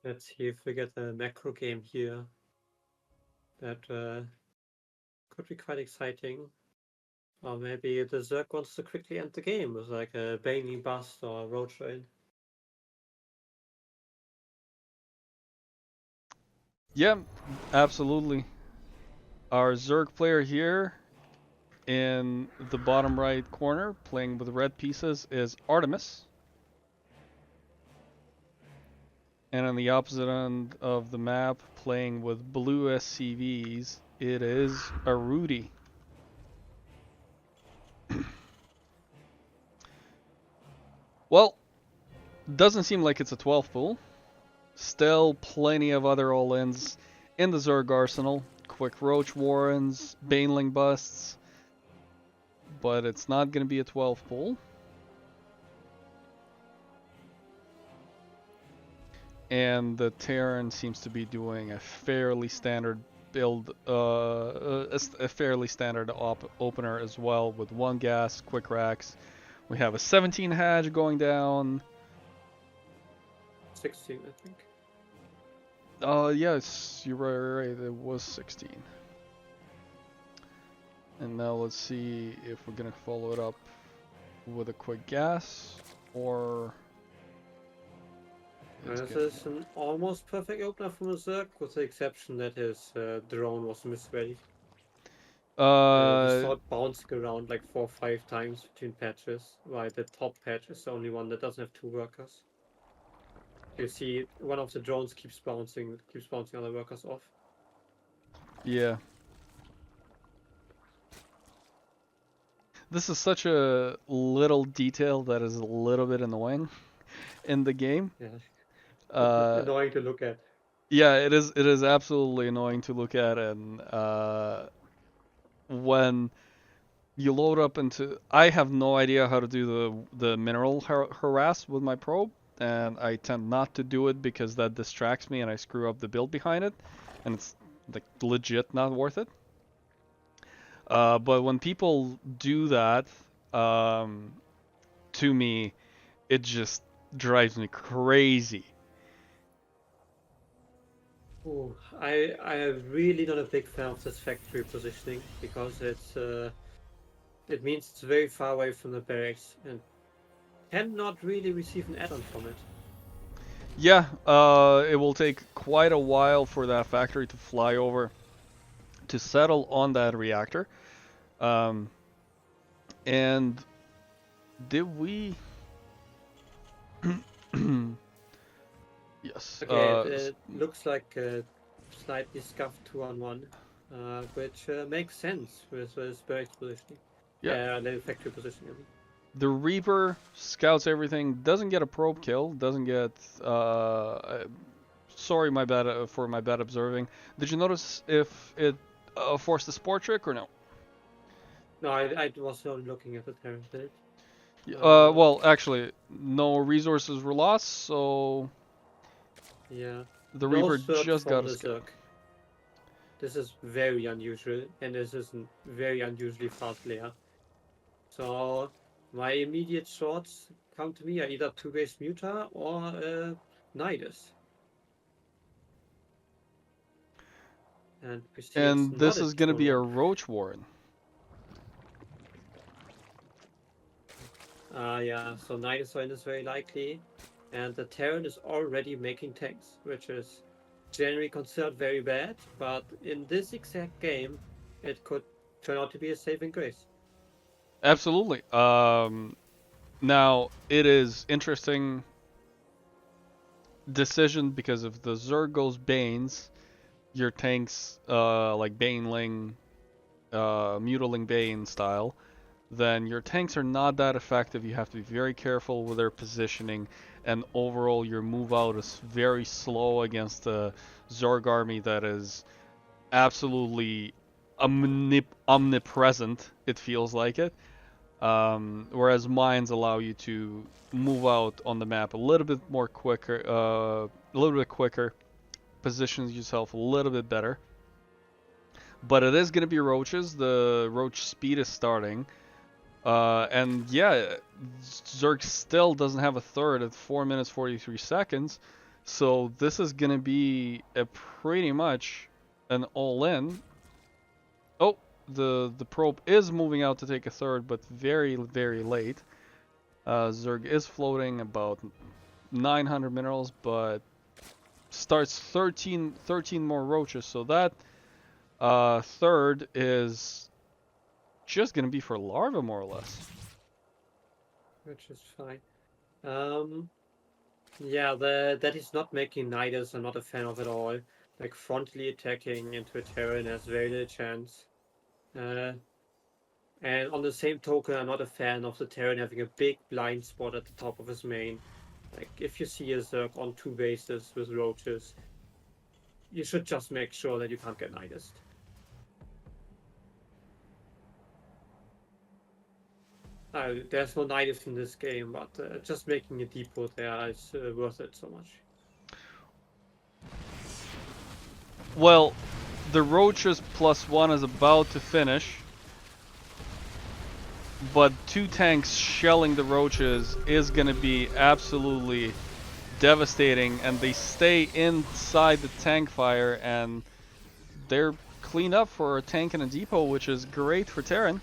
Let's see if we get a macro game here. That could be quite exciting. Or maybe the Zerg wants to quickly end the game with like a Bane Bust or a Roach Raid. Yeah, absolutely. Our Zerg player here in the bottom right corner, playing with red pieces, is Artemis. And on the opposite end of the map, playing with blue SCVs, it is Arudy. Well, doesn't seem like it's a 12 pool. Still plenty of other all-ins in the Zerg arsenal. Quick Roach Warrens, Baneling Busts. But it's not going to be a 12 pool. And the Terran seems to be doing a fairly standard build, a fairly standard opener as well, with 1 gas, quick racks. We have a 17 Hadge going down. 16, I think. Yes, you're right, it was 16. And now let's see if we're gonna follow it up with a quick gas, or... This is an almost perfect opener from a Zerg, with the exception that his drone was misready. We saw it bouncing around like 4 or 5 times between patches, while the top patch is the only one that doesn't have 2 workers. You see, one of the drones keeps bouncing other workers off. Yeah. This is such a little detail that is a little bit annoying in the game. Yeah. Annoying to look at. Yeah, it is. It is absolutely annoying to look at, and when you load up into, I have no idea how to do the mineral harass with my probe, and I tend not to do it because that distracts me and I screw up the build behind it, and it's like legit not worth it. But when people do that, to me, it just drives me crazy. Ooh, I am really not a big fan of this factory positioning, because it means it's very far away from the barracks and cannot really receive an add-on from it. Yeah, it will take quite a while for that factory to fly over to settle on that reactor. And did we? Yes. Okay, it looks like a slightly scuffed 2-on-1, which makes sense with the barracks positioning. Yeah. The factory positioning, I mean. The Reaper scouts everything, doesn't get a probe kill, doesn't get. Sorry, my bad for my bad observing. Did you notice if it forced a sport trick or no? No, I was only looking at the Terran build. Well, actually, no resources were lost, so Yeah. the No Reaper Zerg just from got a the skill. Zerg. This is very unusual, and this is a very unusually fast layer. So my immediate thoughts come to me are either 2-base Muta or Nidus. And we see it's And not this a is gonna be a 2-on-1. Roach Warren. Yeah, so Nidus is very likely. And the Terran is already making tanks, which is generally considered very bad, but in this exact game, it could turn out to be a saving grace. Absolutely. Now it is interesting decision because if the Zerg goes Banes, your tanks like Baneling, Mutiling Bane style, then your tanks are not that effective. You have to be very careful with their positioning, and overall your move out is very slow against a Zerg army that is absolutely omnipresent. It feels like it. Whereas mines allow you to move out on the map a little bit more quicker, positions yourself a little bit better. But it is going to be roaches. The roach speed is starting. And yeah, Zerg still doesn't have a third at 4 minutes 43 seconds. So this is gonna be a pretty much an all-in. Oh, the probe is moving out to take a third, but very, very late. Zerg is floating about 900 minerals, but starts 13 more roaches. So that third is just gonna be for larva, more or less. Which is fine. Yeah, that is not making niders. I'm not a fan of at all. Like frontally attacking into a Terran has very little chance. And on the same token, I'm not a fan of the Terran having a big blind spot at the top of his main. Like if you see a Zerg on 2 bases with roaches, you should just make sure that you can't get niders. There's no niders in this game, but just making a depot there is worth it so much. Well, the roaches +1 is about to finish, but 2 tanks shelling the roaches is gonna be absolutely devastating, and they stay inside the tank fire, and they're cleaned up for a tank and a depot, which is great for Terran.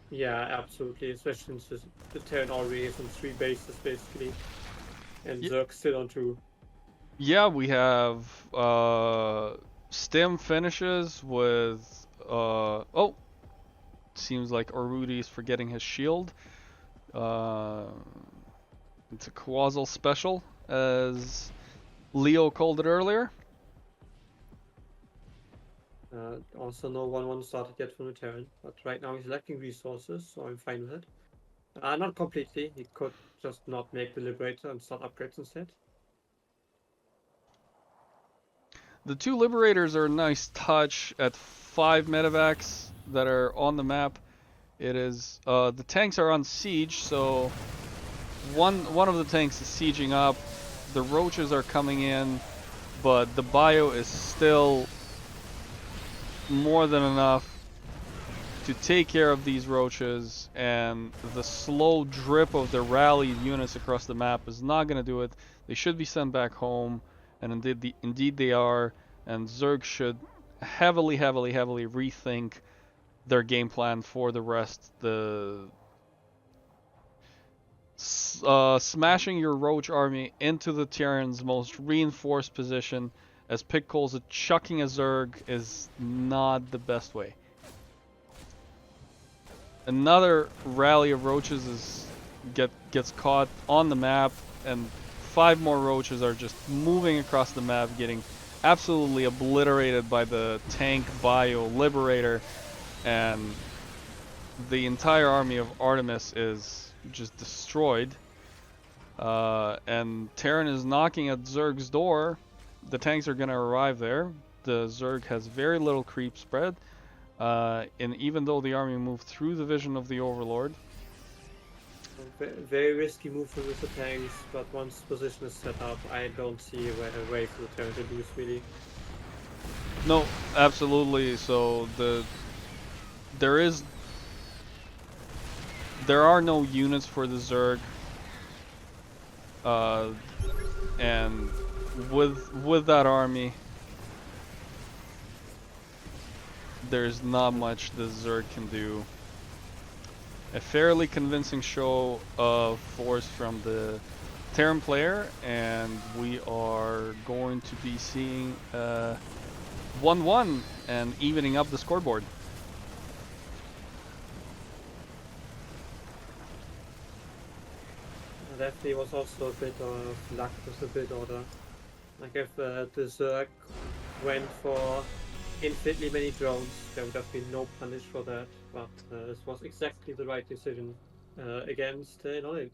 Yeah, absolutely, especially since the Terran already is on 3 bases basically, and Zerg still on 2. Yeah, we have stem finishes with oh, seems like Arudy is forgetting his shield. It's a Quasal special, as Leo called it earlier. Also no 1-1 started yet from the Terran, but right now he's lacking resources, so I'm fine with it. Not completely, he could just not make the Liberator and start upgrades instead. The 2 Liberators are a nice touch at 5 medevacs that are on the map. It is, the tanks are on siege, so one of the tanks is sieging up, the roaches are coming in, but the bio is still more than enough to take care of these roaches, and the slow drip of the rallied units across the map is not going to do it. They should be sent back home, and indeed they are, and Zerg should heavily rethink their game plan for the rest. Smashing your roach army into the Terran's most reinforced position, as Pig calls it, chucking a Zerg, is not the best way. Another rally of roaches gets caught on the map, and 5 more roaches are just moving across the map, getting absolutely obliterated by the tank bio Liberator, and the entire army of Artemis is just destroyed. And Terran is knocking at Zerg's door. The tanks are gonna arrive there. The Zerg has very little creep spread. And even though the army moved through the vision of the Overlord. Very risky move with the tanks, but once position is set up, I don't see a way for the Terran to lose really. No, absolutely. So there are no units for the Zerg, and with that army, there's not much the Zerg can do. A fairly convincing show of force from the Terran player, and we are going to be seeing 1-1 and evening up the scoreboard. Definitely was also a bit of luck with the build order. Like if the Zerg went for infinitely many drones, there would have been no punish for that, but this was exactly the right decision against Arudy.